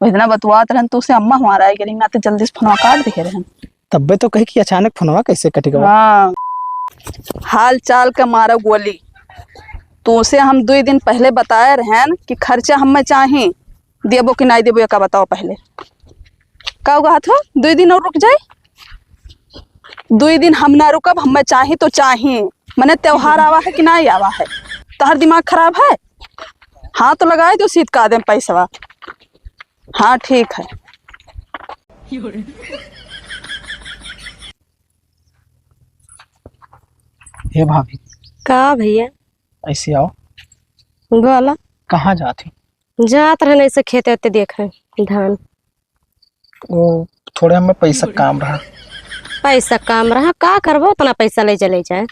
वो इतना बतवात रहन तो उसे अम्मा हमारा आई गेली ना तो जल्दी से फोनवा काट दिखे रहन। तब्बे तो कही कि अचानक फोनवा कैसे कट गया। हाँ हाल चाल का मारा गोली तो उसे हम 2 दिन पहले बताए रहन कि खर्चा हमें चाहे देबो कि नहीं देबो ये का बताओ पहले। का होगा था 2 दिन और रुक जाए। 2 दिन हम ना रुकब हमें चाहे तो चाहे मने त्योहार आवा है कि नहीं आवा है। तोहर दिमाग खराब है। हाँ तो लगाए दो सीध का दें पैसवा। हाँ ठीक है। हे भाभी का भैया ऐसे आओ। गोला कहाँ जाती? जात रहने से खेते होते देख रहे धान। वो थोड़े हमें पैसा काम रहा। पैसा काम रहा का करबो उतना पैसा ले चले जाए।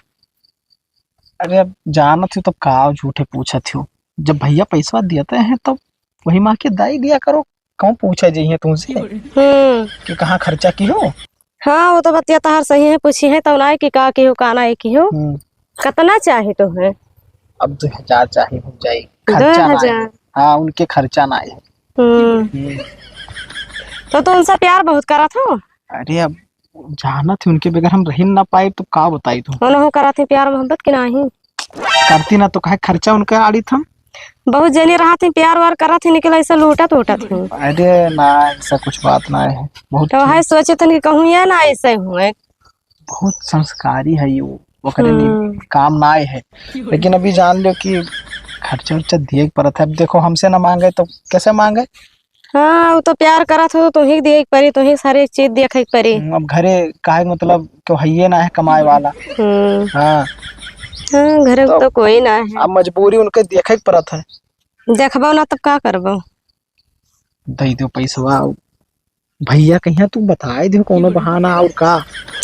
अरे अब जाना थी तो का झूठे पूछा थी। जब भैया पैसा देते हैं तो वही माँ के दाई दिया करो। कौन पूछा जी है तुमसे कि कहाँ खर्चा की हो। हाँ वो तो बतिया तहार सही है पूछी है तो ना कि का की हो का ना की हो। कितना चाहे तो है। अब 2000 चाहिए हो जाए खर्चा ना है। हाँ उनके खर्चा ना है। तो उनसे प्यार बहुत करा था। अरे अब जाना थी उनके बगैर हम रह ना पाए तो का बताई तुम। उन्होंने करा थी प्यार मोहब्बत की नहीं करती ना तो कहे खर्चा उनका आड़ी था। बहुत जनी रहा थी प्यार वार करा थी निकला ऐसा लूटा तो उठा थी। अरे ना ऐसा कुछ बात ना है। बहुत तो है सोचे थे कि कहूँ या ना ऐसे हुए। बहुत संस्कारी है ये वो करे काम ना आए है। लेकिन अभी जान लो कि खर्चा उर्चा दिए पड़ता है। अब देखो हमसे ना मांगे तो कैसे मांगे। हाँ वो तो प्यार करा था तो तुम्हें दिए परी तुम्हें सारी चीज देखे परी। अब घरे काहे मतलब क्यों है ना है कमाए वाला। हाँ हाँ घरे तो कोई ना है। अब मजबूरी उनके देखे पड़ता है। देखबो ना तब का करबो। दे दो पैसा भैया कहीं तू बताए दो कोनो बहाना और का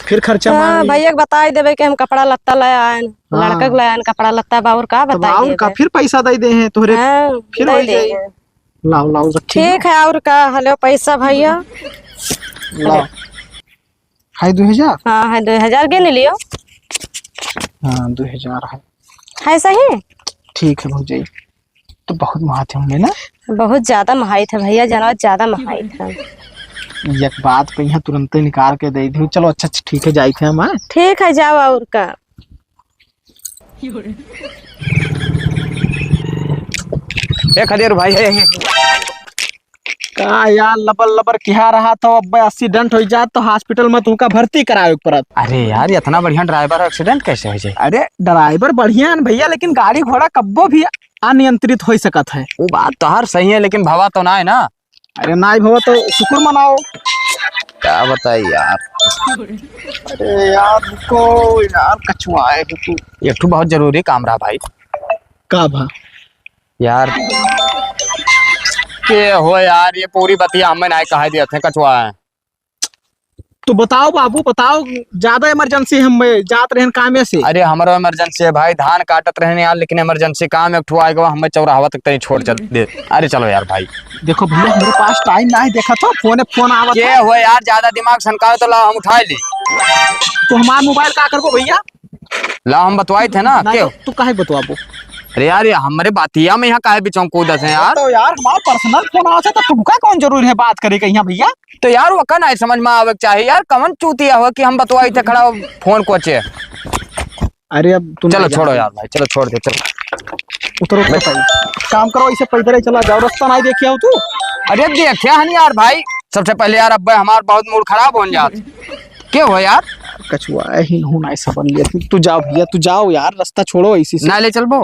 फिर खर्चा मांग। भैया के बताई देवे कि हम कपड़ा लत्ता ले आयन लड़का के ले आयन कपड़ा लत्ता बाउर का बताई देवे। फिर पैसा दे दे हैं तोहरे। फिर हो जाए लाओ लाओ ठीक है और का हेलो पैसा भैया लाओ है 2000। हाँ है 2000 गिन लियो। हाँ 2000 है सही ठीक है भौजाई। तो बहुत महाते होंगे ना। बहुत ज्यादा महाई था भैया जाना ज्यादा महाई था। एक बात पे यहाँ तुरंत निकाल के दे दी। चलो अच्छा ठीक है जाए थे हम। ठीक है जाओ और का। खदेर भाई है का यार लबर लबर क्या रहा था। अब एक्सीडेंट हो जाए तो हॉस्पिटल में तुमका भर्ती कराए पड़त। अरे यार इतना बढ़िया ड्राइवर एक्सीडेंट कैसे हो जाए। अरे ड्राइवर बढ़िया है भैया लेकिन गाड़ी घोड़ा कब्बो भी अनियंत्रित हो सकत है। वो बात तो हर सही है लेकिन भवा तो ना है ना। अरे ना भवा तो शुक्र मनाओ। क्या बताइए यार। अरे यार रुको यार कछुआए तू। एक तो बहुत जरूरी काम रहा भाई। का भा यार के हो यार ये पूरी बतिया हमें ना कहा दिया थे कछुआ है। तो बताओ बाबू बताओ ज्यादा इमरजेंसी हम जात रहे काम से। अरे हमारा इमरजेंसी है भाई धान काटत रहे यार लेकिन इमरजेंसी काम एक आएगा हमें चौराहा तक तनी छोड़ चल दे। अरे चलो यार भाई। देखो भैया मेरे पास टाइम ना है देखा तो फोन आवत के हो यार ज्यादा दिमाग सनकाओ तो लाओ हम उठा ली। तो हमारा मोबाइल का करबो भैया। लाओ हम बतवाए थे ना क्यों तू काहे बतवाबो। अरे यार ये हमारे बातिया में यहाँ काहे बिचौं कूदत है यार। तो यार हमारा पर्सनल फोन आवत है तो तुमका कौन जरूरी है बात करे के यहाँ भैया। तो यार वो का नहीं समझ में आवे चाहिए यार कमन चूतिया हो कि हम बतवाई थे खड़ा फोन कोचे। अरे अब तुम चलो छोड़ो यार भाई चलो छोड़ दे चलो उतरो बताइए काम करो ऐसे पैदल चला जाओ रास्ता नहीं देखिए हो तू। अरे देखिए हन यार भाई सबसे पहले यार अब हमारा बहुत मूड खराब हो जात क्या हो यार। कछुआ ही हूं ना ऐसा बन लिया तू जाओ भैया तू जाओ यार रास्ता छोड़ो इसी से ना ले चल बो।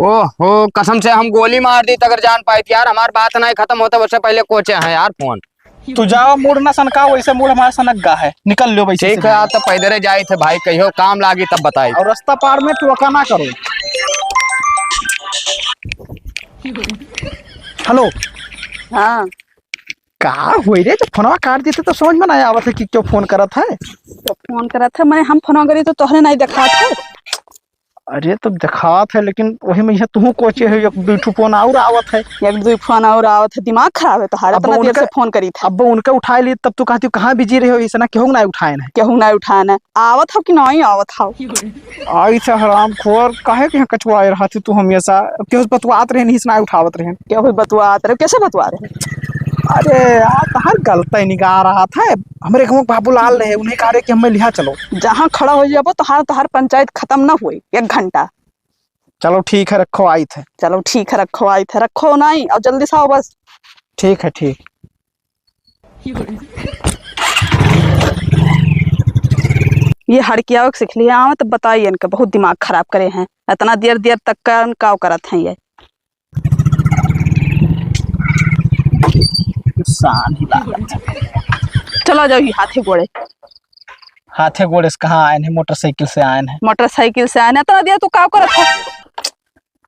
ओहो कसम से हम गोली मार दी अगर जान पाई थी यार हमारी बात नहीं खत्म होता उससे पहले कोचे हैं यार फोन। तू जाओ मूड ना सनका वैसे मूड हमारा सनक है निकल लो वैसे। ठीक है यार तो पैदल जाए थे भाई कहियो काम लागी तब बताई। और रास्ता पार में टोका ना करो। हेलो हाँ का हुई रे जब फोनवा काट देते तो समझ में नहीं आवत है कि क्यों फोन करत है। तो फोन करा था मैं हम फोन करी तो तोहरे नहीं देखा था। अरे तो दिखात है, लेकिन वही में तू कोचे है, एक दू फोन और आवत है। एक दो फोन और आवत है, दिमाग खराब है तुम्हारा। अब इतना देर उनका- से फोन करी था, अब उनका उठा ली तब तू कहती कहाँ बिजी रहे हो, इस ना क्यों ना उठाए ना। केहू ना उठाना आवत हो कि नहीं आवत हो। आई से हराम खोर काहे के कचवाए रहा थी तू हमेशा, क्यों बतवात रहे नहीं ना उठावत रहे। केहू बतवा रहे, कैसे बतवा रहे? अरे यार तहार गलत निगाह रहा था, हमारे गाँव बाबूलाल रहे, उन्हें कहा रहे कि हमें लिहा चलो। जहाँ खड़ा हो जाबो तहार पंचायत खत्म ना हुई 1 घंटा। चलो ठीक है रखो, आई थे। चलो ठीक है, रखो आई थे, रखो नहीं और जल्दी से आओ बस। ठीक है ठीक। ये हड़किया सीख लिया तो बताइए, इनका बहुत दिमाग खराब करे हैं, इतना देर देर तक का करत हैं ये। सान ही लागत है। चलो जाओ, ये हाथी घोड़े हाथे गोड़े से कहाँ आए हैं, मोटरसाइकिल से आए हैं। मोटरसाइकिल से आने इतना देर तू का करत है?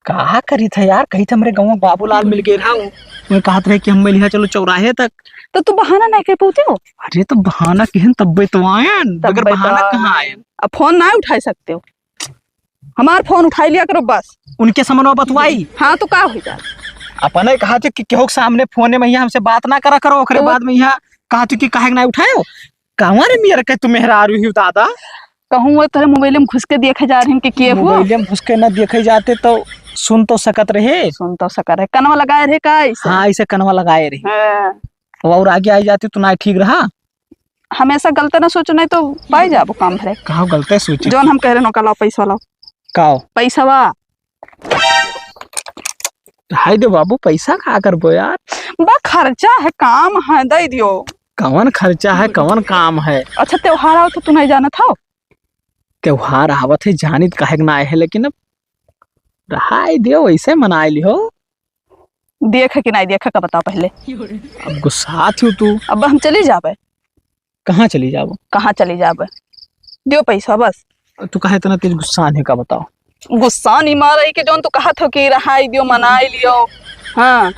कहा करी था यार, कही था मेरे गाँव में बाबूलाल मिल गए रहा हूँ, मैं कहत रहे कि हमें लिहा चलो चौराहे तक। तो तू बहाना नहीं कर पाते हो? अरे तो बहाना किहन तब्बे तो आयन, अगर बहाना कहाँ आयन। अब फोन ना उठा सकते हो, हमार फोन उठाई लिया करो बस। उनके समनवा बतवाई हाँ तो का हो जाए? अपने कहा कि केहू के सामने फोने में यहाँ हमसे बात ना करा करो, ओकरे बाद में यहाँ कहा कि काहे ना उठायो। कहवा रे मेरे के तुम मेहरारू ही दादा। कहूँ वो तेरे मोबाइल में घुस के देखे जा रहे हैं कि के हो। मोबाइल में घुस के न देखे जाते तो सुन तो सकत रहे। सुन तो सकर है, कनवा लगाए रहे का ऐसे? हाँ ऐसे कनवा लगाए रही, हाँ। और आगे आई जाती तो ना ठीक रहा। हमेशा गलत ना सोचो, नहीं तो पाई जाबो काम भरे। कहा गलते सोची जोन हम कह रहे नो, लाओ पैसा लाओ, काओ पैसा वा। हाय दे बाबू, पैसा खा कर बो यार, बा खर्चा है, काम है, दे दियो। कवन खर्चा है कवन काम है। अच्छा त्योहार आओ तो तू नहीं जाना था? त्योहार आवत है जानित काहे ना आए है, लेकिन अब रहाई दियो वैसे मनाए लियो। देख कि नहीं देखा का बताओ पहले। अब गुस्सा थी तू। अब हम चली जाबे? कहाँ चली जाबो? कहाँ चली जाबे? दियो पैसा बस। तू कहे इतना तेज गुस्सा आने का बताओ। गुस्सा नहीं मार रही कि जोन तू कहा था कि रहाई दियो मनाई लियो। हाँ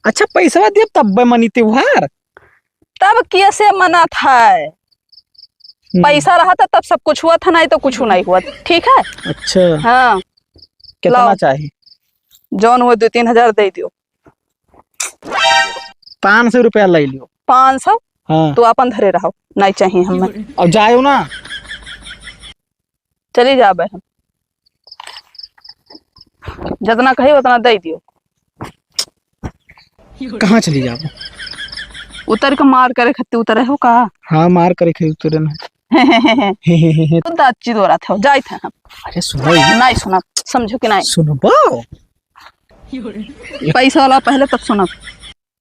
अच्छा पैसा दिए तब मनी त्योहार। तब कैसे मना था? पैसा रहा था तब सब कुछ हुआ था, नहीं तो कुछ नहीं हुआ। ठीक है। अच्छा हाँ कितना लाओ। चाहिए? जौन हुआ 2-3 हजार दे दियो। 500 रुपया ले लियो। 500? हाँ तो अपन धरे रहो, नहीं चाहिए हमें। अब जायो ना। चली जाबे हम, जितना कही उतना दे दियो। कहाँ चली जाबो? उतर के मार करे खत्ती उतरे हो का? हाँ मार करे खे तुरंत। तो दाची दो रहा था, जाए थे हम। अरे सुनो ये, नहीं सुना, समझो कि नहीं? सुनबो पैसा वाला पहले तब सुना।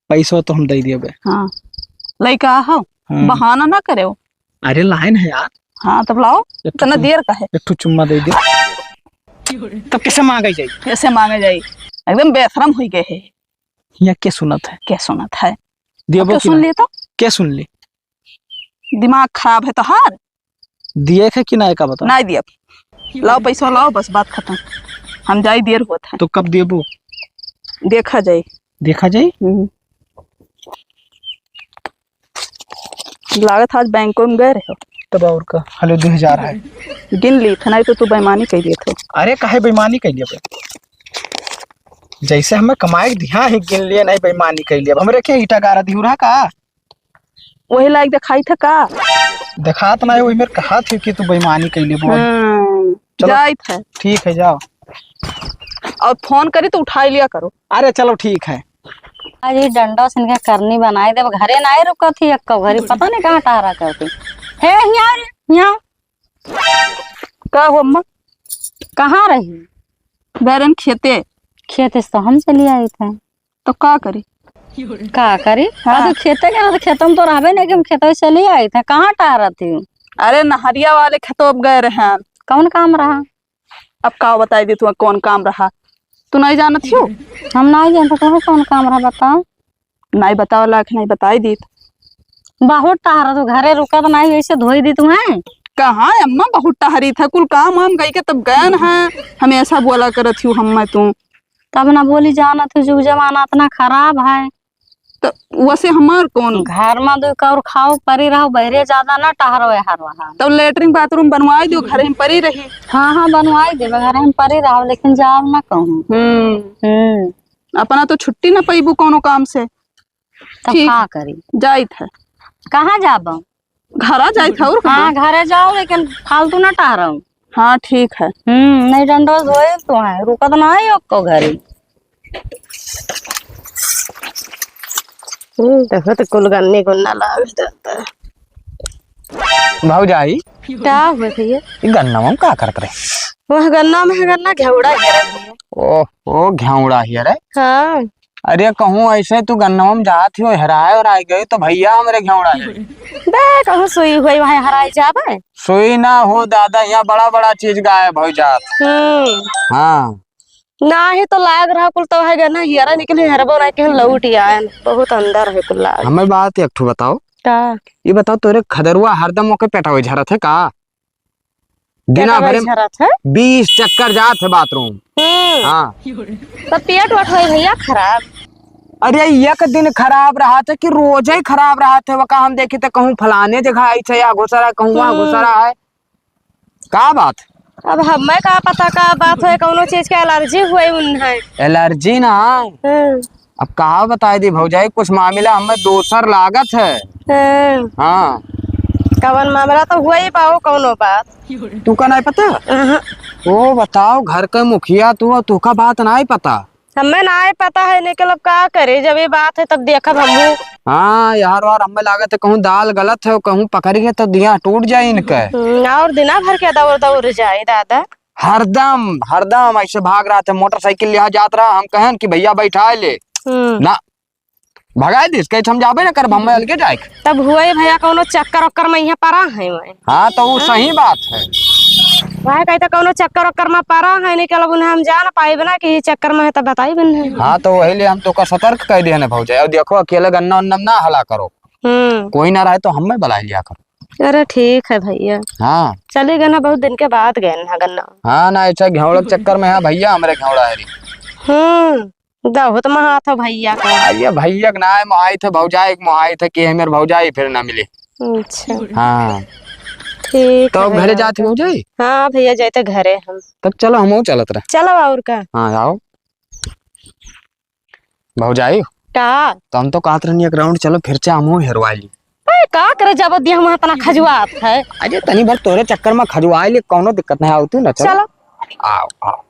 पैसा तो हम दे दिए बे। हाँ लड़का हो, हाँ। बहाना ना करे हो। अरे लाइन है यार। हाँ तब लाओ, इतना देर का है। एक ठो चुम्मा दे दियो। तब कैसे मांगे जाए? कैसे मांगे जाए? एकदम बेशरम हुई गए है। यहाँ क्या सुनत है? क्या सुनत है? दियो क्या सुन लिए तो? क्या सुन ली? दिमाग खराब है तो हार दिए है कि नहीं का बता। नहीं दिया। लाओ पैसा लाओ, बस बात खत्म। हम जाए, देर होता है। तो कब देबो? देखा जाए। देखा जाए। लागत आज बैंकों में गए रहे हो। तब और का हलो 2000 है। गिन ली था, नहीं तो तू बेईमानी कर दिए थे। अरे काहे बेईमानी कर लिया? जैसे हमें कमाए दिया है गिन लिए, नहीं बेईमानी कर लिया। हमरे के ईटा गारा दिहु रहा का? वही लायक दिखाई था का? दिखात ना वही मेरे कहा थी कि तू बेईमानी कर लिए। चलो। जाए थे। ठीक है जाओ। और फोन करी तो उठा लिया करो। अरे चलो ठीक है। आज ये डंडा से इनका करनी बनाए दे, घरे ना रुका थी एक घरी, पता नहीं कहाँ टहरा करती है। यहाँ का हो अम्मा? कहाँ रही? बैरन खेते। खेत से तो हम चली आई थे। तो का करी? का करी? हाँ। तो खेते के ना, तो खेतों में तो रहबे नहीं कि हम खेतों से चली आई थे। कहाँ टहरा थी? अरे नहरिया वाले खेतों अब गए रहे हैं। कौन काम रहा? अब का बताई दी तू कौन काम रहा? तू नहीं जानत हो? हम नहीं जानते तो कौन काम रहा बताओ। नहीं बताओ लाख नहीं बताई दी। बहुत टहरा तो घरे रुका तो नहीं, ऐसे धोई दी तुम्हें। कहाँ अम्मा, बहुत टहरी था, कुल काम हम गई के तब गए हैं। हमेशा बोला करत हूँ हम मैं तू। तब ना बोली जाना थी, जुग जमाना इतना खराब है। तो वैसे हमार कौन घर में दो और खाओ परी रहो बहरे ज्यादा ना टहरो हर वहाँ। तब लेटरिन बाथरूम बनवाई दियो, घर में परी रही। हाँ हाँ बनवाई दे घर में परी रहो, लेकिन जाओ ना कहूँ। अपना तो छुट्टी ना पैबू कोनो काम से। तब ठीक। का करी जाइत है कहाँ जाबो? घरा जाइत है और हाँ घरे जाओ, लेकिन फालतू ना टहरो। हाँ ठीक है। नहीं डंडोस होए तो है रुकत ना है को घरे। देखो तो कुल गन्ने को ना लाग जाता है। भौजाई क्या हुआ भैया? ये गन्ना में का करत रहे? वह गन्ना में है गन्ना घेवड़ा घेरा भैया। ओ घेवड़ा ही रे। हाँ अरे कहूँ ऐसे तू गन्ना में जात हो हराए और आ गए तो भैया हमारे घेवड़ा है। बे कहूँ सुई हुई वहाँ हराई जावे। सोई ना हो दादा, यहाँ बड़ा बड़ा चीज गाय भौजात। हाँ ना ही तो लाग रहा कुल तो है गन्ना हियरा निकले हरबो ना के लौट आए बहुत अंदर है कुल लाग। हमें बात एक ठो बताओ। का ये बताओ तोरे खदरुआ हरदम ओके पेटावे झरत है का? दिना भर में झरत है 20 चक्कर जात है बाथरूम। हाँ तो पेट वट हुई भैया खराब। अरे एक दिन खराब रहा था कि रोज ही खराब रहा था। वका हम देखे तो कहूँ फलाने जगह आई थे या घुसरा कहूँ वहाँ घुसरा है का बात। अब हमें का पता का बात है, कौनो चीज के एलर्जी हुई उन्हें। एलर्जी ना अब कहा बताए दी भौजाई, कुछ मामला हमें दोसर लागत है। हाँ कवन मामला तो हुआ ही पाओ कौनो बात। तू का नहीं पता? ओ बताओ घर का मुखिया तू का बात नहीं पता? हमें ना पता है लेकिन अब का करे, जब ये बात है तब देखब हमहू। हाँ यार वार हमें लागत है कहूँ दाल गलत है, कहूँ पकड़ गए तो दिया टूट जाये इनके। और दिना भर के दौड़ दौड़ जाए दादा। हरदम हरदम ऐसे भाग रहा था, मोटरसाइकिल लिया जात रहा। हम कहें कि भैया बैठा ले ना भगाए दिस कहे हम जाबे ना कर हम अलगे जाए। तब हुआ भैया कौनो चक्कर वक्कर में यहाँ पड़ा है मैं। हाँ तो वो सही बात है। वह कहते कौनो चक्कर वक्कर में पड़ा है नहीं कल उन्हें हम जा ना पाए ना कि चक्कर में है तब बताई बन। हाँ तो वही लिए हम तो का सतर्क कह दिए ना भौजाई। और देखो अकेले गन्ना उन्ना ना हला करो, कोई ना रहे तो हमें बुला लिया करो। अरे ठीक है भैया। हाँ चले गए ना, बहुत दिन के बाद गए ना गन्ना। हाँ ना ऐसा घेवड़ा चक्कर में है भैया हमारे घेवड़ा है। बहुत महा था भैया का। ये भैया ना मोहाई थे भौजाई मोहाई थे कि मेरे भौजाई फिर ना मिले। अच्छा हाँ ठीक तो घरे जाते भौजाई। हाँ भैया जाते घरे हम। तब चलो हम चलत रहे। चलो और का। हाँ आओ भौजाई। का तो हम तो कहते रहनी एक राउंड चलो फिर से हम हेरवाई का करे जब दिया हम इतना खजुआत है। अरे तनी भर तोरे चक्कर में खजुआई ले कोनो दिक्कत नहीं आती ना। चलो आओ आओ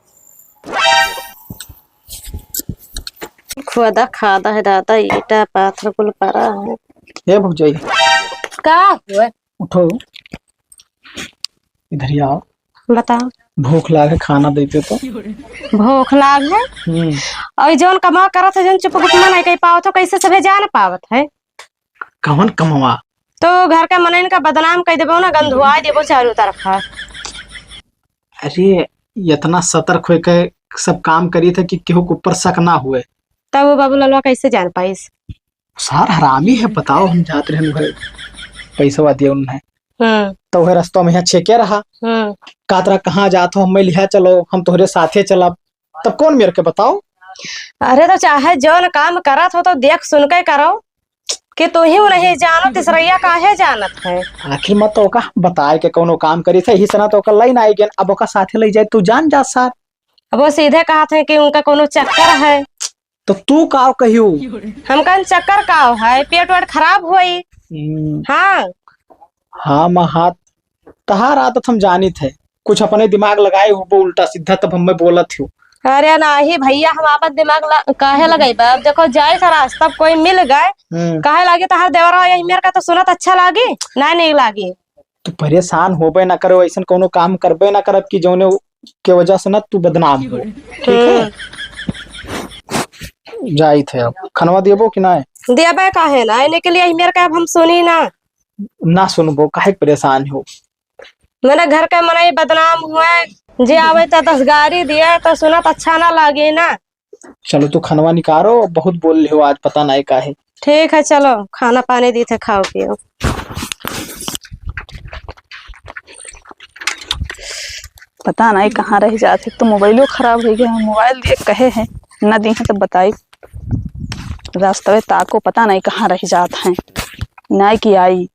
खुदा खादा है दादा ईटा पाथर कुल पड़ा है। ये भौजाई का हुआ? उठो इधर ही आओ। बताओ। भूख लागे खाना देते तो। भूख लाग है और जोन कमा करत है जोन चुप गुपमा नहीं कह पाओ तो कैसे सब जा ना पावत है। कवन कमवा तो घर का मनइन का बदनाम कह देबो ना, गंधुआ देबो चारों तरफ। अरे इतना सतर्क हो के सब काम करी थे कि केहू के ऊपर शक ना हुए। तब वो बाबू ललवा कैसे जान पाइस? सार हरामी है बताओ। हम जाते रहे घर पैसा दिया उन्हें तो वह रास्ता में यहाँ छेके रहा। कातरा कहाँ जात हो हमें लिया चलो हम तोहरे साथे चला। तब कौन मेरे के बताओ। अरे तो चाहे जो काम करत हो तो देख सुन के करो कि तू ही नहीं जानो तीसरैया काहे जानत है। आखिर मत तो का बताए के कोनो काम करी थे ही सना तो का लाइन आई गन। अब ओका साथे ले जाए तू जान जा सार। अब वो सीधे कहा थे कि उनका कोनो चक्कर है। तो तू का कहियो हम कन चक्कर का है, पेट वेट खराब हुई। हाँ हाँ हाथ तहार आदत हम जानी थे, कुछ अपने दिमाग लगाए हो उल्टा सीधा तब हमें बोलत हो। अरे नहीं भैया हम आपन दिमाग काहे लगाई अब देखो जाए सा रास्ता कोई मिल गए काहे लागे तहार देवरा यही मेरे का तो सुनत अच्छा लागे नहीं लागे। तू परेशान होबे ना करो, ऐसा कोनो काम करबे ना करब कि जौने के वजह से ना तू बदनाम हो। ठीक है जाई थे। अब खनवा देबो कि ना देबे काहे ना इने के लिए मेरे का अब हम सुनी ना सुनबो काहे परेशान हो। मेरे घर के मनाई बदनाम हुए जे आवे तो 10 गाड़ी दिया तो सुनत अच्छा ना लागे ना। चलो तू खनवा निकारो, बहुत बोल रहे हो आज पता नहीं काहे। ठीक है चलो खाना पानी दी थे खाओ पियो। पता नहीं कहाँ रह जाते, तो मोबाइलो खराब हो गया। मोबाइल दिए कहे हैं न दिए हैं तो बताई। रास्ते ताको पता नहीं कहाँ रह जात हैं, नहीं कि आई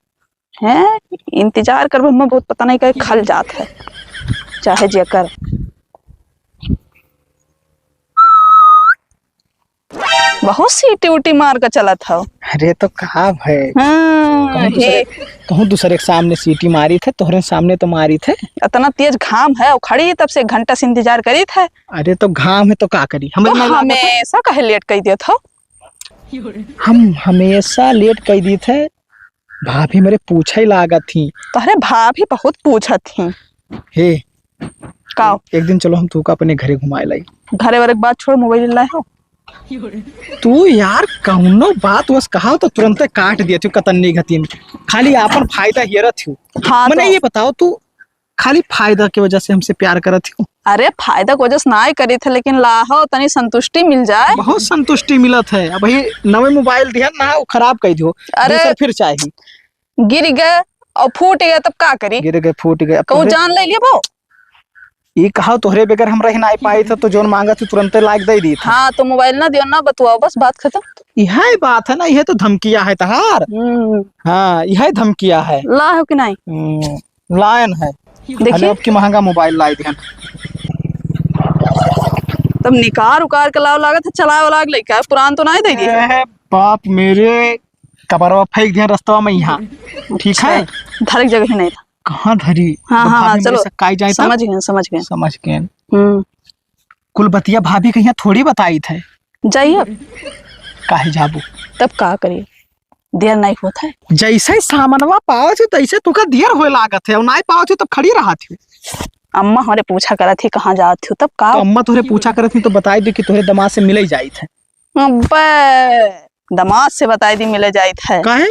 है इंतजार कर मैं बहुत पता नहीं कहीं खल जात है चाहे जेकर। बहुत सीटी उटी मार कर चला था। अरे तो कहा भाई हाँ, कहूँ दूसरे के सामने सीटी मारी थे, तोहरे सामने तो मारी थे। इतना तेज घाम है और खड़ी है, तब से 1 घंटा से इंतजार करी था। अरे तो घाम है तो का करी, तो हमेशा कहे लेट कर दिया था। हम हमेशा लेट कर दी थे। भाभी मेरे पूछे लागत थी। तो अरे भाभी बहुत पूछत थी। हे का एक दिन चलो हम तू का अपने घरे घुमाए लाई। घरे वाले बात छोड़, मोबाइल लाए हो। तू यार कौनो बात बस कहा तो तुरंत काट दिया थी कतन्नी घतीन, खाली आपन फायदा हियरत थी। हाँ मैंने तो, ये बताओ तू खाली फायदा की वजह से हमसे प्यार करत थी? अरे फायदा की वजह से ना ही करी थे, लेकिन लाहो तनी संतुष्टि मिल जाए। बहुत संतुष्टि मिलत है। अब ये नवे मोबाइल दिया ना, वो खराब कर दियो, अरे दूसरा फिर चाहिए। गिर गए और फूट गए तब का करी? गिर गए फूट गए, कहूँ जान ले लिया वो। ये कहा तोहरे बगैर हम रह नहीं पाई थे, तो जोन मांगा थी तुरंत लाइक दे दी। हाँ तो मोबाइल ना दियो ना बतुआओ, बस बात खत्म। यह बात है ना, यह तो धमकिया है तहार। हाँ यह धमकिया है। ला हो कि नहीं? लायन है। देखिए अब की महंगा मोबाइल लाई दिया। तब निकार उकार के लाओ लागत है, चलाए वाला लइका पुरान तो नहीं दे दिए। बाप मेरे कबरवा फेंक दिया रास्ता में यहाँ। ठीक है, धरक जगह ही नहीं था। कहाँ धरी? हाँ तो हाँ भाभी चलो मेरे से काई जाए समझ गए समझ गए। समझ गए। कुल बतिया भाभी के यहाँ थोड़ी बताई थे। जाइए काहे जाबू? तब का करिए, देर नहीं होता है। जैसे सामनवा पाओ थी तैसे तुका देर होए लागत है, और नहीं पाओ थी तब खड़ी रहा थी। अम्मा हमारे पूछा करा थी कहाँ जाती हो, तब का तो अम्मा तुहरे पूछा करत थी तो बताई दी कि तुहरे दमाद से मिले जाई थे। दमाद से बताई दी मिले जाई थे। काहे?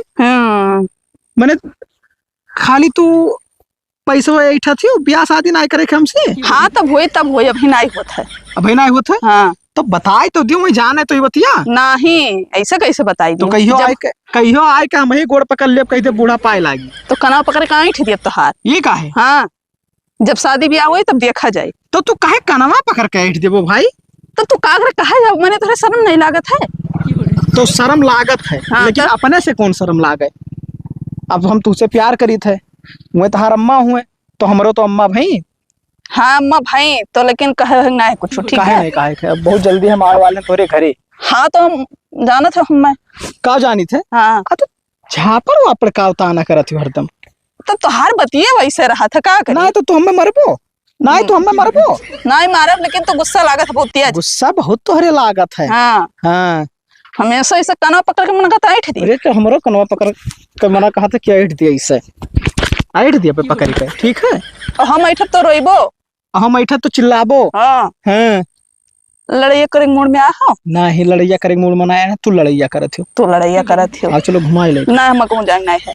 मैंने खाली तू पैसा ऐठा थी, ब्याह शादी नहीं करे हमसे। हाँ तब हुई अभी नहीं होता है। अभी नहीं होता है? हाँ तो बताई तो दियो, मैं जाने तो ये बतिया नहीं, ऐसे कैसे बताई तो कहियो आए के हम ही गोड़ पकड़ ले, कहते बूढ़ा पाए लागी तो कना पकड़ के आई थी तो हार। ये काहे? हाँ जब शादी ब्याह हुई तब देखा जाए। तो तू काहे कनवा पकड़ के ऐठ देबो भाई? तो तू कागर कहा जाओ, मैंने तुझे शर्म नहीं लागत है? तो शर्म लागत है। हाँ, लेकिन अपने से कौन शर्म लागे? अब हम तुझसे प्यार करी थे, मैं तहार अम्मा हुए तो हमरो तो अम्मा भाई। हाँ अम्मा भाई तो, लेकिन कहे ना है कुछ ठीक काहे है? नहीं काहे थे, अब बहुत जल्दी हम आने वाले तोरे घरे। हाँ तो हम जाना था मैं। का जानी थे? हाँ तो झापर वापर का उताना करत हो हरदम। तब तो हार बतिए वैसे रहा था, का करी? ना तो तू हमें मरबो, ना तो हमें मरबो। नहीं मारब, लेकिन तो गुस्सा लागत है बहुत तेज। गुस्सा बहुत तोहरे लागत है। हाँ हाँ हमेशा ऐसे कनवा पकड़ के मन का ऐठ दी। अरे तो हमरो कनवा पकड़ के मना कहा था क्या ऐठ दिया, इससे ऐठ दिया पे पकड़ के। ठीक है, और हम ऐठ तो रोइबो, हम ऐठा तो चिल्लाबो। हाँ हाँ लड़ाई करे मूड में आ हो ना ही लड़ैया करे मूड मनाया ना, तू लड़ैया करत हो। तो लड़ाइया करत हो। आओ चलो घुमाई ले। ना हम कहूँ जाए नहीं है।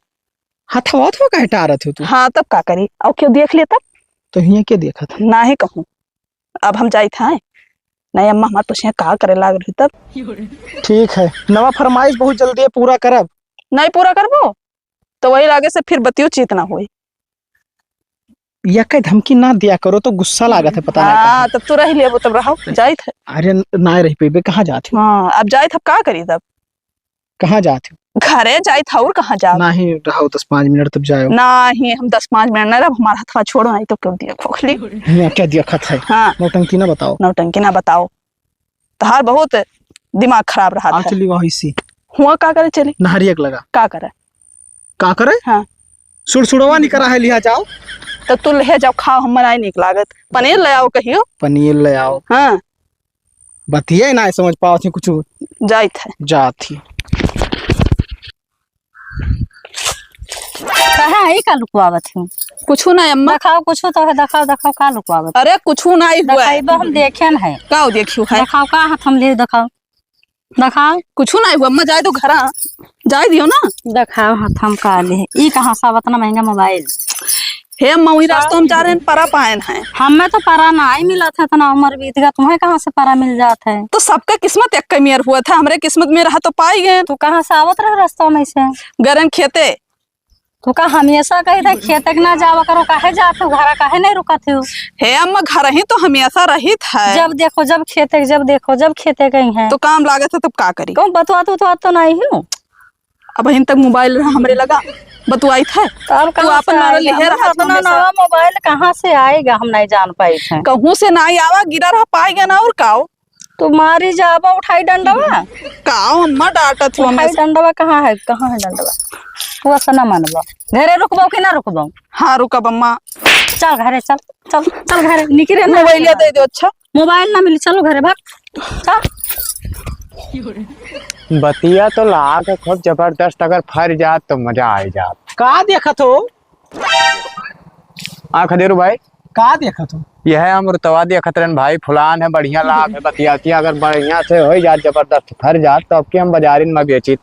हथवा तो का हटा रहे थे तू? हाँ तब का करी, और क्यों देख ले तब? तो हिया क्या देखा था? ना ही कहूँ, अब हम जाए थे नहीं अम्मा हमारे पूछे का करे लाग रही तब। ठीक है, नवा फरमाइश बहुत जल्दी है पूरा करब। नहीं पूरा करबो तो वही आगे से फिर बतियो चीत ना हुई। या कहीं धमकी ना दिया करो तो गुस्सा लागत है, पता नहीं हाँ तब तो रह लिया तब रहो जाए थे। अरे ना रह पे कहाँ जाती हो? हाँ अब जाए थे, का करी तब? कहाँ जाती हो? घरे जाए था और कहाँ जा? नहीं रहो 10-5 मिनट तब जाओ। नहीं हम 10-5 मिनट ना रह, हमारा हथवा छोड़ो नहीं तो क्यों दिया खोखली। हिया क्या दिया खत है? हाँ नौटंकी ना बताओ। नौटंकी ना बताओ, तहार बहुत दिमाग खराब रहा था। चली वही सी हुआ का करे चली? नहरियक लगा का करे? का करे? हाँ सुड़सुड़वा नहीं करा है, लिया जाओ तो तू ले जाओ खाओ, हमारा आई निक लागत। पनीर ले आओ कहियो। पनीर ले आओ। हाँ बतिया ना समझ पाओ थी कुछ जाए थे। जाती कहाँ है का लुकवावत हूँ? कुछ ना अम्मा। दिखाओ कुछ तो है, दिखाओ दिखाओ का लुकवावत? अरे कुछ ना ही हुआ है। दिखाइबो हम देखे न है। का देखियो है? दिखाओ का हाथ हम ले, दिखाओ दिखाओ। कुछ ना हुआ अम्मा, जाए तो घर जाए दियो ना। दिखाओ हाथ हम का ले। ई कहाँ सब इतना महंगा मोबाइल? हे अम्मा वही रास्ता हम जा रहे हैं, परा पायन है। हमें तो परा ना ही मिला था, इतना उम्र बीत गया, तुम्हें कहाँ से परा मिल जाता है? तो सबका किस्मत एक मेयर हुआ था, हमरे किस्मत में रहा तो पाई गए। तू कहाँ से आवत रहे रास्ता में से? गरन खेते तू का हमेशा कही था खेत तक ना जावा करो, काहे जाते हो घर, काहे नहीं रुकत हो? हे अम्मा घर ही तो हमेशा रही है। जब देखो जब खेते, जब देखो जब खेते कहीं है तो काम लागे था तब का करी। कौन बतवा तो नहीं हूँ। अब हिन तक मोबाइल हमरे लगा बतुआई था। तब तू कहाँ अपन से मारा आएगा? लिहे रहा अपना हमेशा। नया मोबाइल कहाँ से आएगा हम नहीं जान पाई थे। कहूँ से ना आवा गिरा रहा पाएगा ना और काओ तुम्हारी जाबा उठाई डंडवा, काओ अम्मा डांटत हुआ उठाई डंडवा कहाँ है डंडवा? तू ऐसा ना मानबा, घरे रुकबो कि ना रुकबो? हाँ रुकब अम्मा। चल घरे, चल चल चल घरे, निकले ना। मोबाइल दे दो। अच्छा मोबाइल ना मिली, चलो घरे भाग चल। बतिया तो ला के खूब जबरदस्त, अगर फर जात तो मजा आ जात। का देखत हो? खदेरू भाई, का देखत हो? यह है अमृतवा देखत रहन भाई, फुलान है बढ़िया लाभ है बतियाती, अगर बढ़िया से हो जात जबरदस्त फर जात तो अब के हम बाजारिन में बेचित।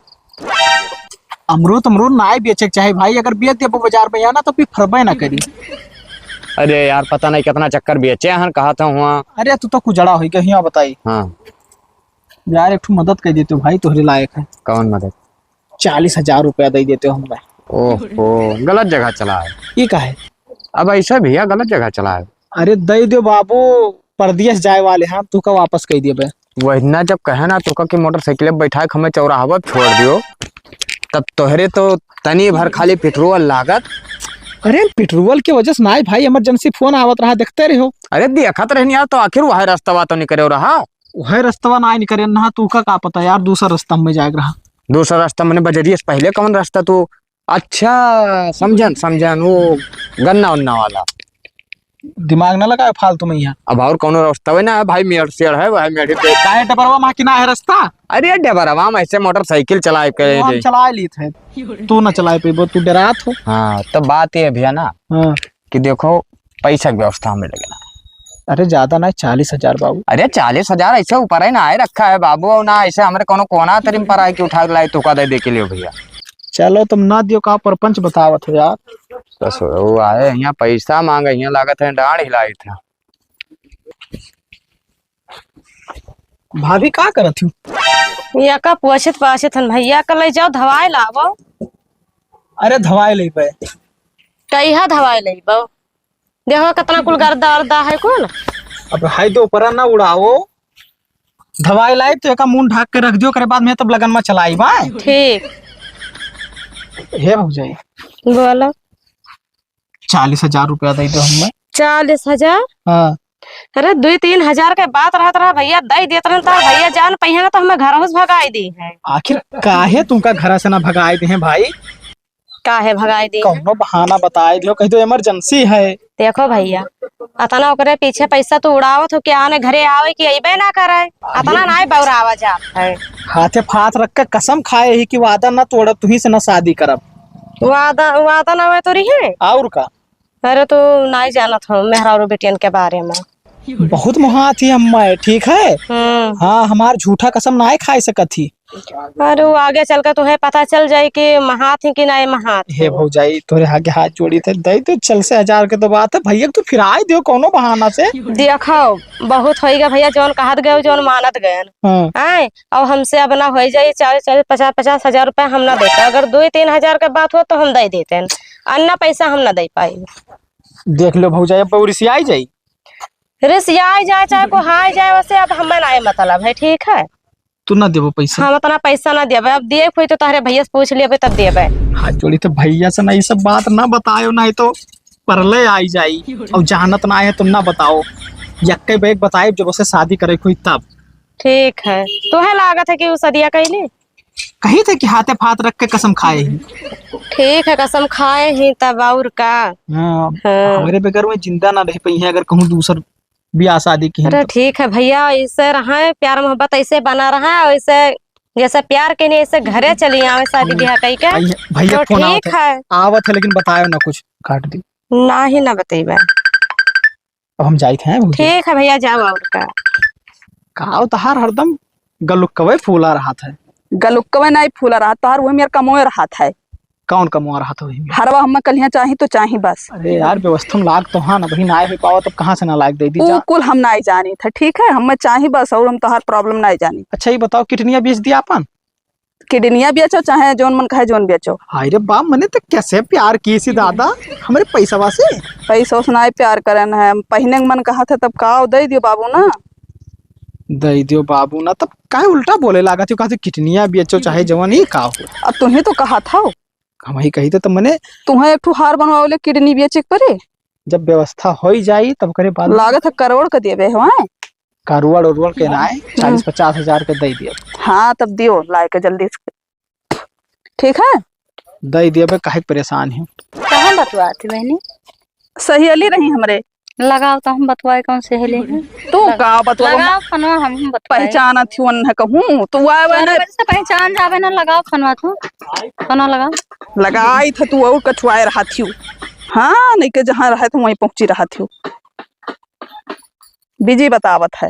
अमरूद अमरूद ना बेचे चाहे भाई, अगर बेच दे बाजार में आना तो फिर फरबे ना करी। अरे यार पता नहीं कितना चक्कर बेचे हन, कहा था हुआ। अरे तू तो कुजड़ा हो कहीं बताई। हाँ यार एक ठो मदद कर देते हो भाई, तोहरे लायक है। कौन मदद? 40,000 रुपया दे देते हो हमें। ओहो गलत जगह चला है। ये का है? अब ऐसा भैया गलत जगह चला है। अरे दे दो बाबू, परदेश जाए वाले हैं, तू का वापस कर दिए बे। वही ना जब कहे ना तो कि मोटरसाइकिल बैठा के हमें चौराहा छोड़ दियो, तब तोहरे तो तनी भर खाली पेट्रोल लागत। अरे पेट्रोल के वजह से ना भाई, इमरजेंसी फोन आवत रहा, देखते रहो। अरे देखत रहनी यार, तो आखिर वह रास्ता तो नहीं करे रहा। वह रास्ता ना नहीं करे ना, तू का पता यार, दूसरा रास्ता में जाएगा रहा। दूसरा रास्ता मैंने बजरिया से पहले कौन रास्ता? तो अच्छा समझन वो गन्ना उन्ना वाला। दिमाग ना लगा फालतू में यहाँ। अब और कौन रास्ता है ना भाई, मेड़ शेड़ है वह मेढ़ी पे। काहे डबरवा माँ की ना है रास्ता? अरे डबरवा में ऐसे मोटरसाइकिल चलाए करे हम चला ली थे, तू ना चलाए पे, तू डरात हो। हाँ तो बात ये भैया ना हाँ। कि देखो पैसा की व्यवस्था में लगना। अरे ज्यादा ना 40,000 बाबू। अरे 40,000 ऐसे ऊपर है ना आए रखा है बाबू, और ना ऐसे हमारे कोनो कोना तरीम पर आए कि उठा के लाए तो का दे के लिए भैया। चलो तुम ना दियो, का परपंच बतावत हो यार। बस वो आए यहाँ पैसा मांगे, यहाँ लागत है डांड हिलाई था। भाभी का करत हूँ? या का पोछित पाछित हन भैया, कल ले जाओ दवाई लावो। अरे दवाई ले पे कईहा दवाई लेबो? देखो कितना कुल गर्दा अर्दा है कुल। अब हाई दो ऊपर ना उड़ाओ, दवाई लाई तो एक मुंह ढाक के रख दियो, करे बाद में तब लगन में चलाई बा। ठीक हे भौजाई, बोलो। 40,000 रुपया दे दो हमें। 40,000? हाँ। अरे 2-3 हजार के बात रहत रहा भैया, दई देत रहन तो भैया जान पहिया ना तो हमें घर से भगाई दी है। आखिर काहे तुमका घर से ना भगाए दे हैं भाई? काहे भगाई दी है? कौनो बहाना बताए दियो, कहीं तो इमरजेंसी है। देखो भैया, अतना ओकरे पीछे पैसा तो उड़ावत हो, क्या आने घरे आवे कि अइबे ना करे? अतना ना बौरावा जात है। हाथे फाथ रख के कसम खाए ही कि वादा ना तोड़ब, तुही से ना शादी करब। वादा ना हुए तो रही है। और का? अरे तो नहीं जानत हो मेहरा और बेटियन के बारे में। बहुत मुहा थी हमें, ठीक है। हाँ, हमार झूठा कसम ना खाए सकत थी। अरे वो आगे चल कर तुम्हें पता चल जाए कि महा थी कि नहीं महा। हे भौजाई, तोरे आगे हाथ जोड़ी थे, दई तो चल से 1000 के तो बात है भैया, तू फिर आए दियो कोनो बहाना से। देखो बहुत होएगा भैया, जौन कहत गए जौन मानत गए। हाँ। आए और हमसे अब ना हो जाए 40-50 हजार रुपया हम ना देते। अगर 2-3 हजार के बात हो तो हम दे देते हैं, अन्ना पैसा हम ना दे पाए। देख लो भौजाई, अब उड़ीसी आई जाई। रिसिया जाए चाहे को हाय जाए, वैसे अब हमें ना मतलब है, ठीक है। तू ना देबो पैसा? हम उतना पैसा ना देबे, अब दिए कोई तो तारे भैया से पूछ लिया तब देबे। हाथ जोड़ी तो भैया से ना ये सब बात ना बताओ, नहीं तो परले आई जाई। और जानत ना है तुम ना बताओ, यक्के बैग बताए जब उसे शादी करे कोई तब। ठीक है, तुम्हें लागत है कि वो सदिया कैली? कही थे कि हाथे फाथ रख के कसम खाए ही। ठीक है, कसम खाए ही तब और का। हाँ। हमारे बगैर में जिंदा ना रह पाई है, अगर कहूँ दूसर ब्याह शादी की। अरे ठीक है भैया, ऐसे रहे प्यार मोहब्बत ऐसे बना रहा है, वैसे जैसे प्यार के लिए ऐसे घरे चली आवे शादी ब्याह कई के। भैया तो फोन ठीक है, आवत है, लेकिन बतायो ना कुछ, काट दी ना ही ना बतेबे। अब हम जाते हैं। ठीक है भैया, जाओ और का। काओ तहार हरदम गलुक्कवे फूला रहा था। गलुक्कवे नहीं फूला रहा तोहार, वही मेरा कमोए रहा था। कौन कमवा रहा था वही? हरवा हम कलिया चाही तो चाही बस। अरे यार व्यवस्था में लाग तो हाँ ना, वही ना हो पावा तब कहाँ से ना लाग दे दी वो जा। कुल हम नहीं जानी था, ठीक है, हम चाही बस, और हम तोहार प्रॉब्लम नहीं जानी। अच्छा ये बताओ, कितनिया बेच दिया अपन? किडनियां बेचो चाहे जोन मन कहे जोन बेचो। अरे बाप मने तो कैसे प्यार की सी दादा हमारे पैसा से। पैसा सुनाए प्यार करन है, पहिने के मन कहा था तब का दे दियो बाबू ना। दे दियो बाबू ना, तब काहे उल्टा बोले लागा थी, कहा किडनियां बेचो चाहे जवान ही का हो। अब तुम्हें तो कहा था, हम ही कही तो मने तुम्हें एक ठो हार बनवाओले किडनी बेचे के परे। जब व्यवस्था हो जाई तब करे बात। लागत है करोड़ के देवे हो हैं? कारुआड़ उरुआड़ के ना 40-50 हजार के दे दियो। हाँ तब दियो लाए के जल्दी से। ठीक है दे दियो बे, काहे परेशान है। कहाँ बतवाती बहनी? सहेली रही हमरे। लगाओ तो हम बतवाए कौन सहेली है। तू का बतवा लगाओ फनवा हम बतवाए। पहचान थी है कहूँ तू आए ना से पहचान जावे ना। लगाओ फनवा तू, फनवा लगाओ। लगाई था तू और कछुआए रहा थी। हाँ नहीं के जहाँ रहा था वहीं पहुंची रहा थी। बीजी बतावत है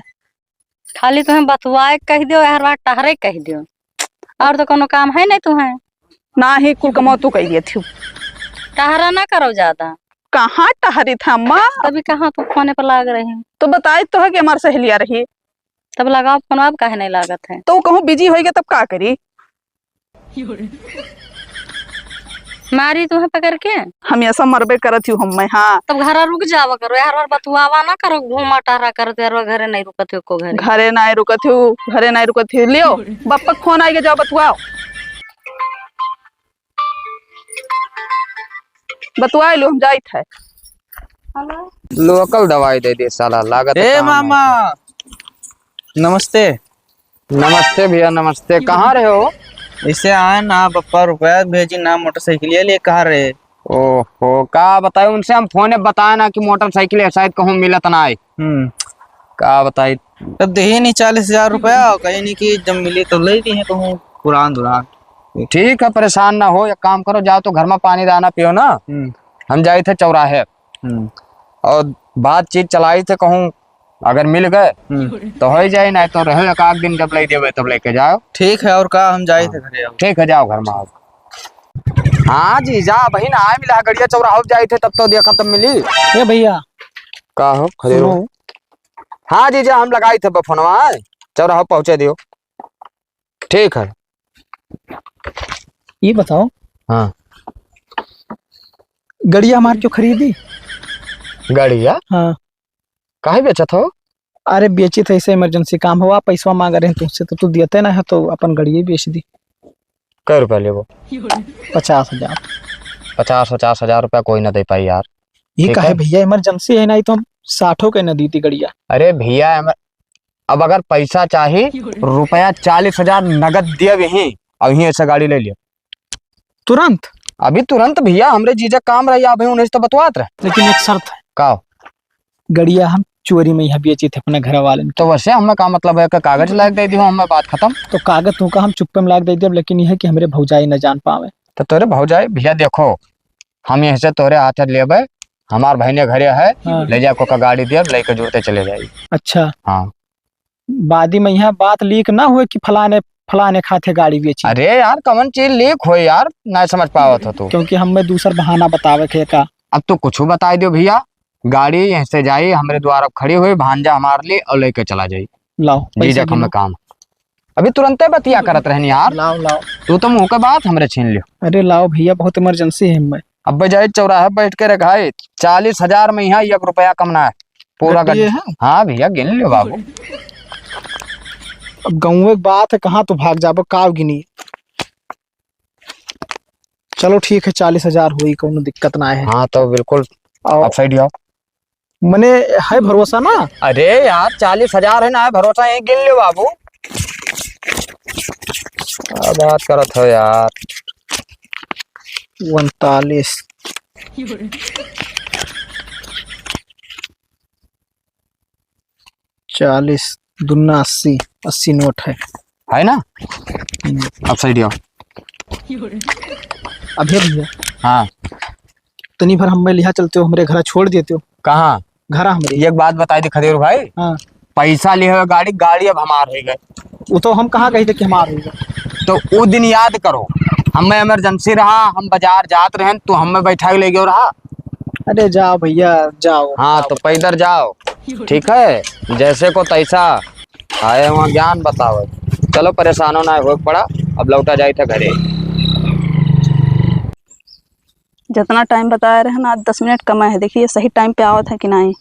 खाली तुम्हें बतवाए कह दियो, हर बार टहरे कह दियो, और तो कोनो काम है नहीं तुम्हें। ना ही कुल कमाओ तू कह दिए थी। टहरा ना करो ज्यादा। कहाँ टहरी था अम्मा? तभी कहाँ तो फोने पर लाग रही हूँ। तो बताई तो है कि हमारे सहेलिया रही। तब लगाओ फोन, अब काहे नहीं लागत है? तो कहूँ बिजी होएगा तब का करी? मारी तुम्हें पकड़ के हम ऐसा मरबे करत हूँ हम। हाँ तब घर रुक जावा करो, हर बार बतुआवा ना करो, घूमा टहरा करो तो हर बार घरे नहीं रुकत हो को घरे। घरे ना रुकत हूँ, घरे ना रुकत हूँ। लियो बप्पा फोन आएगा, जाओ बतुआओ। बतुआ लो हम जाइत है। लोकल दवाई दे दे साला, लागत ए मामा नमस्ते। नमस्ते भैया नमस्ते। कहाँ रहे हो? इसे आए ना पप्पा, रुपया भेजी ना, मोटरसाइकिल ले कहाँ रहे? ओहो का बताए उनसे, हम फोन बताए ना कि मोटरसाइकिल है शायद कहूँ मिलत ना आए। का बताई तब दे ही नहीं 40,000 रुपया, कहीं नहीं कि जब मिली तो ले दी है कहूँ पुरान दुरान। ठीक है परेशान ना हो, एक काम करो जाओ तो घर में पानी दाना पियो ना। हम जाए थे चौराहे और बातचीत चलाई थे, कहूँ अगर मिल गए तो हो जाए, नहीं तो रहे एक आध दिन जब ले देवे तब लेके जाओ। ठीक है, और का हम जाए थे घरे। ठीक है जाओ घर में आओ। हाँ जी जा बहन आए मिला गड़िया चौराहा जाए थे तब तो देखा तब मिली। ए भैया का हो खड़े हो? हाँ जी जा हम लगाई थे फोनवा, चौराहा पहुंचे दियो। ठीक है ये बताओ, हाँ गड़िया हमार क्यों खरीदी? गाड़िया हाँ काहे बेचत हो? अरे बेची थे, ऐसे इमरजेंसी काम हुआ, पैसा मांग रहे हैं तुमसे तो तू देते ना है, तो अपन गड़िया बेच दी। कै रुपया लेबो? 50,000। 50,000 रुपया कोई ना दे पाई यार। ये ठीक काहे है। भैया इमरजेंसी है, नहीं तो हम 60 के न दी थी गड़िया। अरे भैया अब अगर पैसा चाहिए रुपया 40,000 नगद दिए वहीं और यहीं ऐसा गाड़ी ले लिया तुरंत। अभी तुरंत भैया, हमरे जीजा काम रही अभी उन्हें तो बतवात रहे। लेकिन एक शर्त है, का? गड़िया हम चोरी में यहाँ बेची थे अपने घर वाले ने। तो वैसे हमें का मतलब है कि कागज लायक दे दी हूँ, हमें बात खत्म। तो कागज तू का हम चुप्पे में लाग दे दिया, लेकिन यह है कि हमरे भौजाई न जान पावे। तो तोरे भौजाई भैया देखो, हम यहीं से तोरे हाथ लेबे, हमार बहने घरे है। हाँ। ले जा को का गाड़ी दिया लेके जुड़ते चले जाई। अच्छा हाँ बादी में यहाँ बात लीक ना हुए कि फलाने खाते गाड़ी बेची। अरे यार कौन चीज लीक हो यार, नहीं समझ पावत हो तू। क्योंकि हमें दूसरा बहाना बतावे के का। अब तो कुछ बता दियो भैया, गाड़ी यहीं से जाई हमारे द्वार खड़ी हुई, भांजा हमारे लिए और लेके चला जाई। लाओ जीजा हमें काम अभी तुरंत बतिया करत रहनी यार। लाओ लाओ। तू तो मुंह के बात हमरे छीन लियो। अरे लाओ भैया, बहुत इमरजेंसी है हमें। अब बजाय चौराहे बैठ के रखाए 40,000 में यहाँ 1 रुपया कमना है पूरा ये गड्ढा। है? हाँ भैया गिन लियो बाबू। अब गाँव की बात है, कहाँ तो भाग जाबो, काव गिनी। चलो ठीक है 40,000 हुई, कोनो दिक्कत ना है। हाँ तो बिल्कुल और अब साइड आओ। मने है भरोसा ना? अरे यार 40,000 है ना, भरोसा यही गिन लियो बाबू। क्या बात करत हो यार। 39 40 दूना 80 80 नोट है ना? अब साइड आओ। अभी भैया हाँ तनी भर हमें लिहा चलते हो, हमारे घर छोड़ देते हो। कहाँ? घर हमारे। एक बात बताई थी खदेर भाई, हाँ पैसा लिए हुए गाड़ी अब हमार हो गए। वो तो हम कहाँ कही थे कि हमार होगा। तो वो दिन याद करो, हमें इमरजेंसी रहा, हम बाजार जात रहे तो हमें बैठा के ले गयो रहा। अरे जाओ भैया जाओ। हाँ तो पैदल जाओ, ठीक है, जैसे को तैसा आए वहाँ ज्ञान बताओ। चलो परेशान होना हो पड़ा। अब लौटा जाए था घरे। जितना टाइम बताया रहे ना, 10 मिनट कम है। देखिए सही टाइम पे आवत है कि नहीं।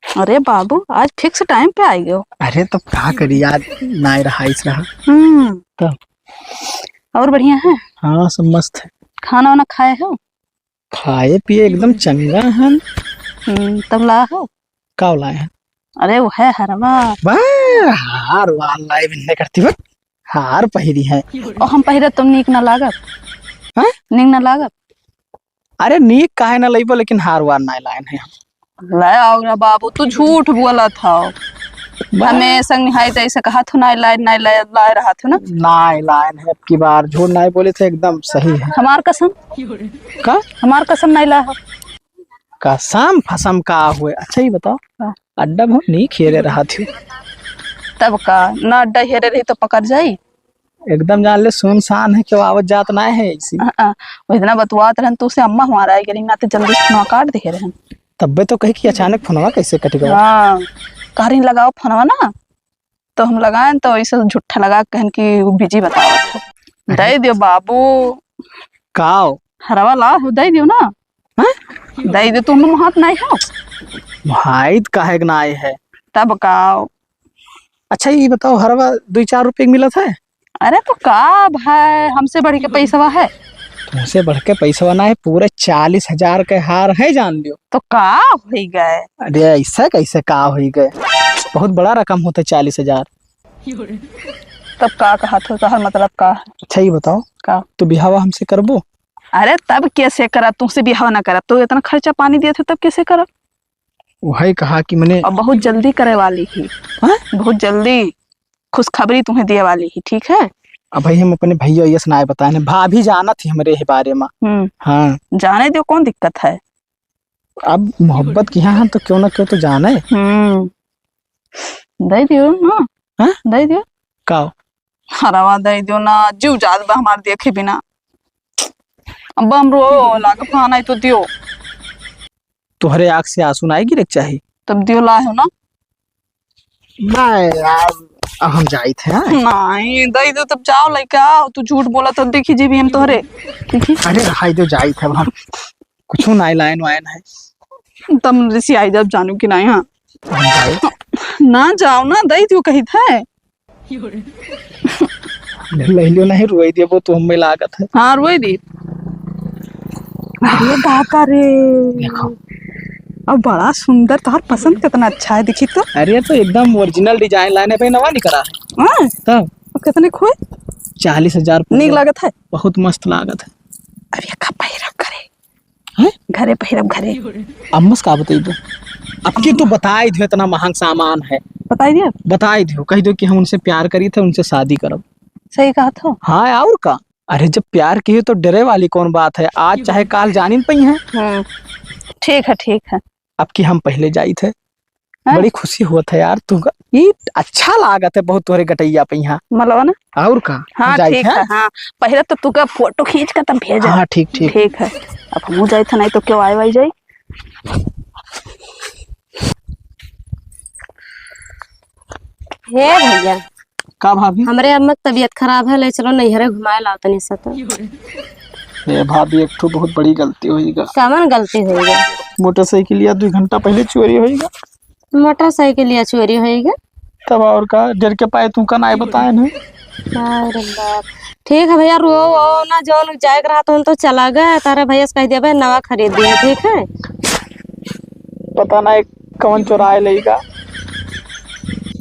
अरे बाबू आज फिक्स टाइम पे आई गयो। अरे तो क्या करी यार, ना रहा इस रहा। तब और बढ़िया है। हाँ सब मस्त है। खाना वाना खाए हो? खाए पिए एकदम चंगा है। तब ला हो। का लाए हैं? अरे वो है हरवा। वाह, हार वाल लाई बिन्ने करती वक्त हार पहिरी है। और हम पहिरे तुम नीक ना लागत। हाँ? नीक ना लागत। अरे नीक काहे ना लईबो, लेकिन हार वार ना लाए हैं। ले आओ ना बाबू, तू झूठ बोला था। हमें संग निहाई तो ऐसे कहा था, ना लाए रहा था ना। ना लाए है, अब की बार झूठ ना बोले थे, एकदम सही है। हमार कसम। का हमार कसम नहीं ला हो। कसम फसम का हुए। अच्छा ही बताओ, अड्डा बहुत नहीं खेले रहा थी। तब का ना अड्डा हेरे रही तो पकड़ जाई। एकदम जान ले सुनसान है, क्यों आवत जात ना है इसी। वो इतना बतवात रहन तो उसे अम्मा हमारा आई करी ना, तो जल्दी फोनवा काट दे रहन। तब्बे तो कही कि अचानक फोनवा कैसे कट गया। हाँ कह लगाओ फोनवा ना, तो हम लगाए तो ऐसे झूठा लगा कहन की वो बिजी बताओ। दे दियो बाबू। काओ हरवा ला हो, दे दियो ना। दे दियो, तुम हाथ नहीं हो। भाई काहे ना आए है। तब काओ। अच्छा ये बताओ, हरवा 2-4 रुपए मिला था? अरे तो का भाई, हमसे बढ़ के पैसा है। तुमसे बढ़ के पैसा ना है, पूरे 40,000 के हार है, जान लियो। तो का हो गए। अरे ऐसा कैसे का हो गए, बहुत बड़ा रकम होता है 40,000। तब का कहा था, तो हर मतलब का है। अच्छा ये बताओ, का तो बिहावा हमसे करबो? अरे तब कैसे करा, तुमसे बिहाव ना करा तो इतना खर्चा पानी दिए थे, तब कैसे करा। वही कहा कि मैंने और बहुत जल्दी करे वाली ही। बहुत जल्दी खुशखबरी तुम्हें दिए वाली ही, ठीक है। अब भाई हम अपने भैया ये सुनाए बताए, भाभी जाना थी हमारे बारे में। हाँ जाने दो, कौन दिक्कत है। अब मोहब्बत किया हम तो क्यों ना क्यों तो जाना है। दे दियो ना। दे दियो का हरवा, दे दियो ना। जीव जात बा हमार देखे बिना। अब हम रो लाग खाना तो दियो। तुहरे आँख से आंसू ना गिरे चाहिए, तब दियो ला हो ना। यार अब हम जाई थे। नहीं दे दो तब जाओ लेके आओ। तू झूठ बोला तो देखी जी भी हम तोहरे। अरे रहाई दो, जाई थे हम कुछ ना लाइन वाइन है। तम ऋषि आई जब जानू कि नहीं। हाँ हम जाई ना जाओ ना, दे दियो कही था। ले लियो नहीं, रोई दियो वो तो हमें लागत है। हाँ रोई दी। अरे दाता रे, देखो अब बड़ा सुंदर, तार पसंद कितना अच्छा है, दिखी तो। अरे तो एकदम ओरिजिनल डिजाइन लाने पे नवा नहीं करा है। हाँ तब कितने खोए। 40,000 नीक लागत है। बहुत मस्त लागत है। अरे का पहिरब घरे। घरे पहिरब घरे। अम्मस का बताई दो, अब की तो बताई दो, इतना महंग सामान है। बताई दिया। बताई दो, कह दो कि हम उनसे प्यार करी थे, उनसे शादी करब। सही कहा था। हाँ और का। अरे जब प्यार की तो डरे वाली कौन बात है, आज चाहे काल जानी न पई है। ठीक है ठीक है। अब की हम पहले जाई थे, बड़ी खुशी हुआ था यार। तू ये अच्छा लागत है बहुत, तोहरे गटैया पे यहाँ मतलब ना। और का। हाँ ठीक है। हाँ पहले तो तू का फोटो खींच कर तब भेजा। हाँ ठीक ठीक ठीक है। अब हम जाए थे, नहीं तो क्यों आए वाई जाई। हे भैया, का भाभी? हमरे अम्मा की तबीयत खराब है, ले चलो नैहरे घुमाए लाओ तनी सा। तो ये भाभी एक तो बहुत बड़ी गलती होईगा। कमन गलती होगा। मोटरसाइकिल या 2 घंटा पहले चोरी होईगा। मोटरसाइकिल या चोरी होगा। तब और का डर के पाए तू का ना बताए ना। अरे बाप। ठीक है भैया, रो ना जो जाए रहा तो चला गया। तारे भैया से कह दिया भाई नवा खरीद दिया। ठीक है, पता ना एक कौन चुराए लेगा।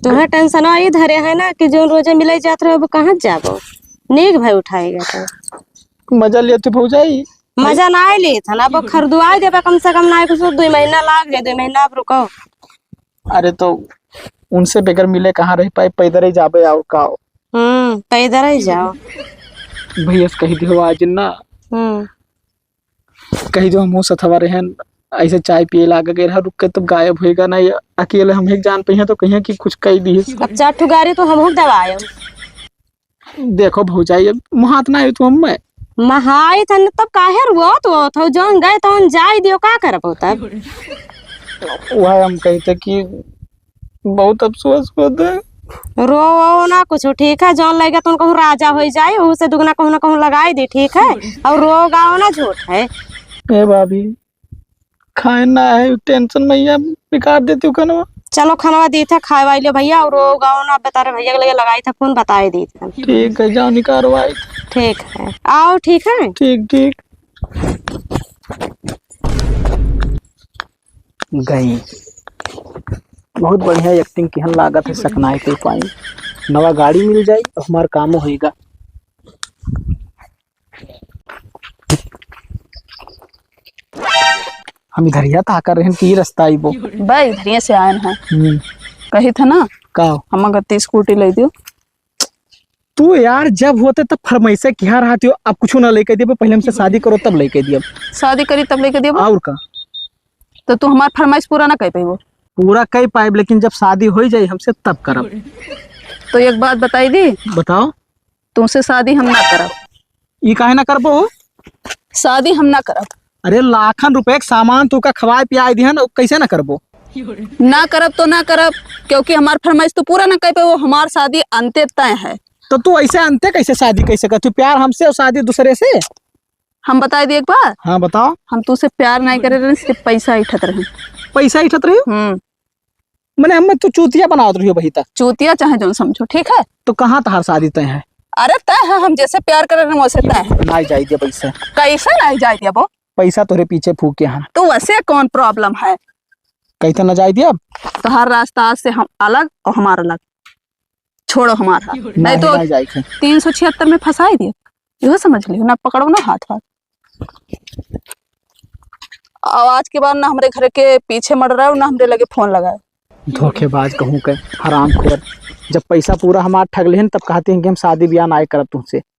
तुम्हें टेंशन आई धरे है ना कि जो रोजे मिले जाते रहे वो कहाँ जाबो। नीक भाई उठाएगा तो मजा लेते भौजाई। मजा ना आई ली था ना, वो खरीदवाई देवे कम से कम ना कुछ 2 महीना लाग जाए। 2 महीना आप रुको। अरे तो उनसे बगैर मिले कहाँ रह पाए, पैदल ही जाबे आओ का। तो इधर ही जाओ। भैया से कही दियो आज ना, कही दो हम सथवा रहन ऐसे चाय पिए लाग गए रुक के, तो गायब होएगा ना। ये अकेले हम एक जान पे हैं तो कहीं कि कुछ कही दी। अब 4 गाड़ी तो हम दबाए। देखो भौजाई, अब मुहात ना है तो हम महाई था तब काहे रुआ तो जो गए तो जाए दियो का करब तब। वह हम कहते कि बहुत अफसोस होता है। रो वो ना कुछ, ठीक है? जौन लगेगा तुम कहूँ राजा हो जाए, उसे दुगना कहूँ ना कहूँ लगाई दी, ठीक है? और रो गाओ ना झूठ है। ए भाभी खाए ना है टेंशन में ये बिगाड़ देती हूँ कनवा। चलो खाना दी थे, खाए वाई लियो भैया। और रो गाओ ना, बता रहे भैया के लगे लगाई था फोन, बताए दी थे। ठीक है जाओ निकालो आई। ठीक है, आओ। ठीक है, ठीक ठीक। गई बहुत बढ़िया एक्टिंग की हन लागत है सकनाए के पाई। नवा गाड़ी मिल जाई और हमार काम होएगा। हम इधर ही था कर रहे हैं कि रास्ता आई वो भाई इधर से आए हैं, कही था ना का हम गत्ती स्कूटी ले दियो। तू यार जब होते तब फरमाइशे क्या रहती हो, अब कुछ ना लेके दिए, पहले हमसे शादी करो तब लेके दिए। शादी करी तब लेके दियो। और का तो तू हमार फरमाइश पूरा ना कर पाई वो। पूरा कई पाइब, लेकिन जब शादी हो जाए हमसे तब करब। तो एक बात बताई दी, बताओ। तुमसे शादी हम ना करब। ये काहे ना करबो? शादी हम ना करब। अरे लाखन रुपए के सामान तू का खवाए पियाए दिहन, कैसे ना करबो? ना करब तो ना करब, क्योंकि हमार फरमाइश तो पूरा ना कर पाई वो। हमार शादी अंते तय है। तो तू ऐसे अंते कैसे शादी कैसे कर? तू प्यार हमसे और शादी दूसरे से? हम बताई दी एक बार, हाँ बताओ। हम तुझसे प्यार नहीं करे रहे, सिर्फ पैसा इठत रहे। पैसा इठत रही हो? मैंने हमें तू चूतिया बनावत रही हो बही तक। चूतिया चाहे जो समझो, ठीक है? तो कहाँ तहार शादी तय है? अरे तय है, हम जैसे प्यार कर रहे हैं वैसे तय है। ना जाए दिया पैसा। कैसे नहीं जाए दिया वो? पैसा तोरे पीछे फूक के हन। तो वैसे कौन प्रॉब्लम है? कैसे ना जाए दिया? तो हर रास्ता आज से हम अलग और हमारा अलग। छोड़ो हमारा, नहीं तो 376 में फंसाई दिए। यह समझ लियो ना, पकड़ो ना हाथ हाथ। आज के बाद ना हमारे घर के पीछे मर रहा है, ना हमारे लगे फोन लगाए। धोखेबाज कहूँ के हरामखोर। जब पैसा पूरा हमार ठग लेहन तब कहते हैं कि हम शादी ब्याह ना करब तुमसे।